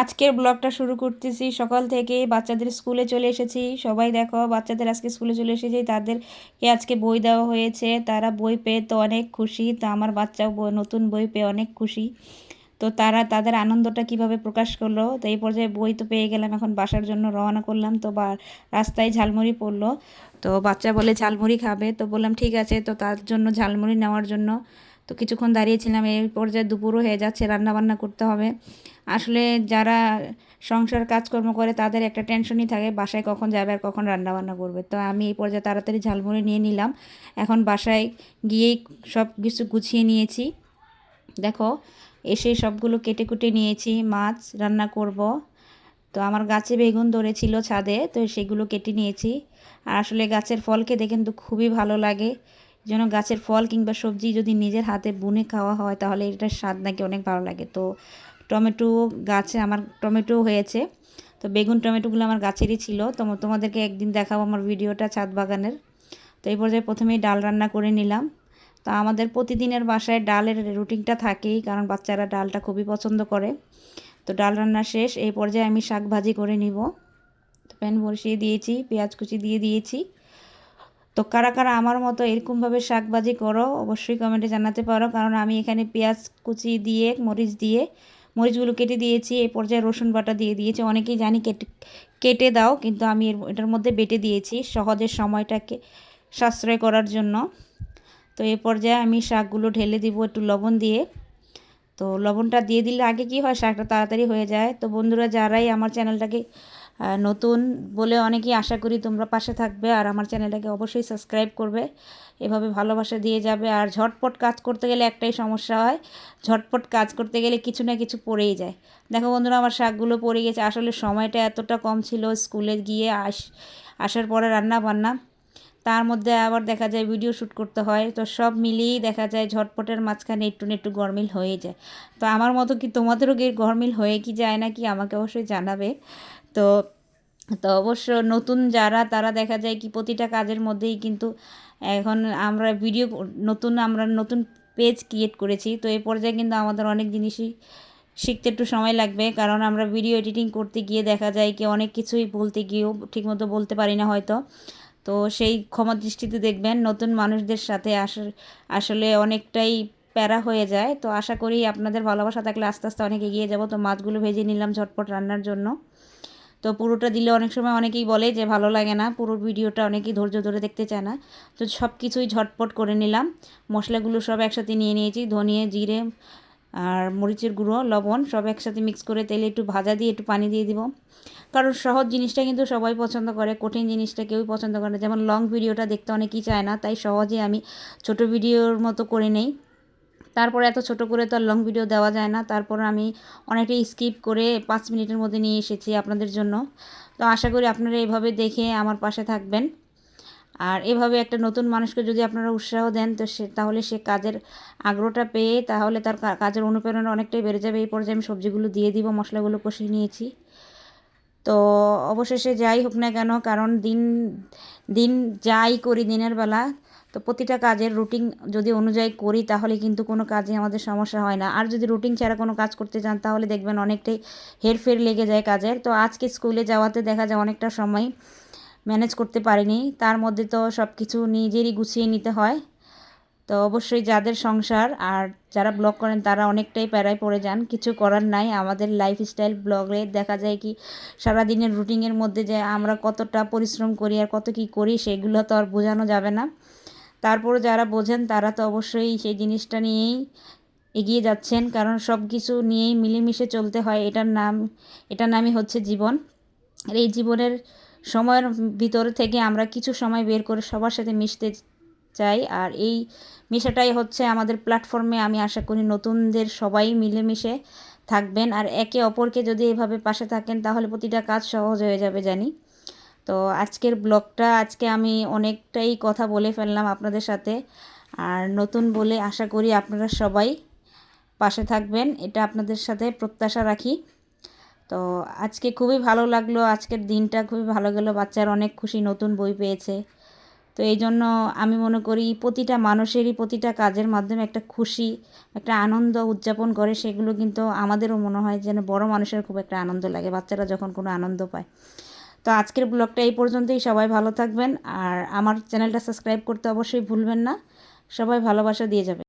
আজকের ব্লগটা শুরু করতেছি সকাল থেকে। বাচ্চাদের স্কুলে চলে এসেছি। সবাই দেখো, বাচ্চাদের আজকে স্কুলে চলে এসেছি, তাদেরকে আজকে বই দেওয়া হয়েছে। তারা বই পেয়ে তো অনেক খুশি। তো আমার বাচ্চাও নতুন বই পেয়ে অনেক খুশি। তো তারা তাদের আনন্দটা কিভাবে প্রকাশ করলো। তো এই পর্যায়ে বই তো পেয়ে গেলাম, এখন বাসার জন্য রওনা করলাম। তো রাস্তায় ঝালমুড়ি পড়লো। তো বাচ্চা বলে ঝালমুড়ি খাবে, তো বললাম ঠিক আছে। তো তার জন্য ঝালমুড়ি নেওয়ার জন্য তো কিছুক্ষণ দাঁড়িয়েছিলাম। এই পর্যায়ে দুপুরও হয়ে যাচ্ছে, রান্না বান্না করতে হবে। আসলে যারা সংসার কাজকর্ম করে তাদের একটা টেনশনই থাকে, বাসায় কখন যাবে আর কখন রান্না বান্না করবে। তো আমি এই পর্যায়ে তাড়াতাড়ি ঝালমুড়ি নিয়ে নিলাম। এখন বাসায় গিয়েই সব কিছু গুছিয়ে নিয়েছি। দেখো, এসে সবগুলো কেটে কুটে নিয়েছি, মাছ রান্না করব। তো আমার গাছে বেগুন ধরেছিল ছাদে, তো সেগুলো কেটে নিয়েছি। আর আসলে গাছের ফল খেতে কিন্তু খুবই ভালো লাগে। যেন গাছের ফল কিংবা সবজি যদি নিজের হাতে বুনে খাওয়া হয় তাহলে এটার স্বাদ নাকি অনেক ভালো লাগে। তো টমেটো গাছে আমার টমেটো হয়েছে। তো বেগুন টমেটোগুলো আমার গাছেরই ছিল। তো তোমাদেরকে একদিন দেখাবো আমার ভিডিওটা ছাদ বাগানের। তো এই পর্যায়ে প্রথমেই ডাল রান্না করে নিলাম। তো আমাদের প্রতিদিনের বাসায় ডালের রুটিনটা থাকেই, কারণ বাচ্চারা ডালটা খুবই পছন্দ করে। তো ডাল রান্না শেষ, এই পর্যায়ে আমি শাক ভাজি করে নিব। তো প্যান বসিয়ে দিয়েছি, পেঁয়াজ কুচি দিয়ে দিয়েছি। তো কারা কারা আমার মতো এরকমভাবে শাক ভাজি করো অবশ্যই কমেন্টে জানাতে পারো, কারণ আমি এখানে পেঁয়াজ কুচি দিয়ে মরিচ দিয়ে মরিচগুলো কেটে দিয়েছি। এই পর্যায়ে রসুন বাটা দিয়ে দিয়েছি। অনেকেই জানি কেটে কেটে দাও, কিন্তু আমি এটার মধ্যে বেটে দিয়েছি সহজের সময়টাকে সাশ্রয় করার জন্য। তো এই পর্যায়ে আমি শাকগুলো ঢেলে দিব একটু লবণ দিয়ে। তো লবণটা দিয়ে দিলে আগে কি হয়, শাকটা তাড়াতাড়ি হয়ে যায়। তো বন্ধুরা, যারাই আমার চ্যানেলটাকে নতুন বলে অনেকেই আশা করি তোমরা পাশে থাকবে, আর আমার চ্যানেলটাকে অবশ্যই সাবস্ক্রাইব করবে। এভাবে ভালোবাসা দিয়ে যাবে। আর ঝটপট কাজ করতে গেলে একটাই সমস্যা হয়, ঝটপট কাজ করতে গেলে কিছু না কিছু পড়েই যায়। দেখো বন্ধুরা, আমার শাকগুলো পড়ে গেছে। আসলে সময়টা এতটা কম ছিল, স্কুলে গিয়ে আসার পরে রান্না বান্না, তার মধ্যে আবার দেখা যায় ভিডিও শ্যুট করতে হয়। তো সব মিলিয়েই দেখা যায় ঝটপটের মাঝখানে একটু না একটু গরমিল হয়ে যায়। তো আমার মতো কি তোমাদেরও কি গরমিল হয়ে কি যায় না কি, আমাকে অবশ্যই জানাবে। তো তো অবশ্য নতুন যারা, তারা দেখা যায় কি প্রতিটা কাজের মধ্যেই কিন্তু এখন আমরা আমরা নতুন পেজ ক্রিয়েট করেছি। তো এই পর্যায়ে কিন্তু আমাদের অনেক জিনিসই শিখতে একটু সময় লাগবে, কারণ আমরা ভিডিও এডিটিং করতে গিয়ে দেখা যায় কি অনেক কিছুই বলতে গিয়েও ঠিকমতো বলতে পারি না হয়তো। তো সেই ক্ষমা দৃষ্টিতে দেখবেন, নতুন মানুষদের সাথে আসলে অনেকটাই প্যারা হয়ে যায়। তো আশা করি আপনাদের ভালোবাসা থাকলে আস্তে আস্তে অনেক এগিয়ে যাব। তো মাছগুলো ভেজে নিলাম ঝটপট রান্নার জন্য। তো পুরোটা দিলে অনেক সময় অনেকেই বলে যে ভালো লাগে না, পুরো ভিডিওটা অনেকেই ধৈর্য ধরে দেখতে চায় না। তো সব কিছুই ঝটপট করে নিলাম। মশলাগুলো সব একসাথে নিয়ে নিয়েছি, ধনিয়া জিরে আর মরিচের গুঁড়ো লবণ সব একসাথে মিক্স করে তেলে একটু ভাজা দিয়ে একটু পানি দিয়ে দিব। কারণ সহজ জিনিসটা কিন্তু সবাই পছন্দ করে, কঠিন জিনিসটা কেউই পছন্দ করে না। যেমন লং ভিডিওটা দেখতে অনেকেই চায় না, তাই সহজে আমি ছোট ভিডিওর মতো করে নেই। তারপরে এত ছোট করে তো আর লং ভিডিও দেওয়া যায় না, তারপর আমি অনেকটাই স্কিপ করে 5 মিনিটের মধ্যে নিয়ে এসেছি আপনাদের জন্য। তো আশা করি আপনারা এভাবে দেখে আমার পাশে থাকবেন। আর এভাবে একটা নতুন মানুষকে যদি আপনারা উৎসাহ দেন, তো তাহলে সে কাজের আগ্রহটা পেয়ে তাহলে তার কাজের অনুপ্রেরণা অনেকটাই বেড়ে যাবে। এই পর্যায়ে আমি সবজিগুলো দিয়ে দিব, মশলাগুলো কষিয়ে নিয়েছি। তো অবশেষে যাই হোক না কেন, কারণ দিন দিন যাই করি দিনের বেলা, তো প্রতিটা কাজের রুটিন যদি অনুযায়ী করি তাহলে কিন্তু কোনো কাজে আমাদের সমস্যা হয় না। আর যদি রুটিন ছাড়া কোনো কাজ করতে চান তাহলে দেখবেন অনেকটাই হেরফের লেগে যায় কাজের। তো আজকে স্কুলে যাওয়াতে দেখা যায় অনেকটা সময় ম্যানেজ করতে পারিনি, তার মধ্যে তো সব কিছু নিজেরই গুছিয়ে নিতে হয়। তো অবশ্যই যাদের সংসার আর যারা ব্লগ করেন তারা অনেকটাই প্যারায় পড়ে যান, কিছু করার নাই। আমাদের লাইফস্টাইল ব্লগে দেখা যায় কি সারাদিনের রুটিনের মধ্যে যে আমরা কতটা পরিশ্রম করি আর কত কী করি সেগুলো তো আর বোঝানো যাবে না। তারপরে যারা বোঝেন তারা তো অবশ্যই সেই জিনিসটা নিয়েই এগিয়ে যাচ্ছেন, কারণ সব কিছু নিয়েই মিলেমিশে চলতে হয়। এটার নামই হচ্ছে জীবন। আর এই জীবনের সময়ের ভিতর থেকে আমরা কিছু সময় বের করে সবার সাথে মিশতে চাই। আর এই মেশাটাই হচ্ছে আমাদের প্ল্যাটফর্মে। আমি আশা করি নতুনদের সবাই মিলেমিশে থাকবেন, আর একে অপরকে যদি এভাবে পাশে থাকেন তাহলে প্রতিটা কাজ সহজ হয়ে যাবে জানি। তো আজকের ব্লগটা আজকে আমি অনেকটাই কথা বলে ফেললাম আপনাদের সাথে। আর নতুন বলে আশা করি আপনারা সবাই পাশে থাকবেন, এটা আপনাদের সাথে প্রত্যাশা রাখি। তো আজকে খুবই ভালো লাগলো, আজকের দিনটা খুবই ভালো গেল। বাচ্চার অনেক খুশি, নতুন বই পেয়েছে। তো এই জন্য আমি মনে করি প্রতিটা মানুষেরই প্রতিটা কাজের মাধ্যমে একটা খুশি একটা আনন্দ উদযাপন করে, সেগুলো কিন্তু আমাদেরও মনে হয় যেন বড় মানুষের খুব একটা আনন্দ লাগে বাচ্চারা যখন কোনো আনন্দ পায়। তো আজকের ব্লগটা এই পর্যন্তই। সবাই ভালো থাকবেন আর আমার চ্যানেলটা সাবস্ক্রাইব করতে অবশ্যই ভুলবেন না। সবাই ভালোবাসা দিয়ে যাবে।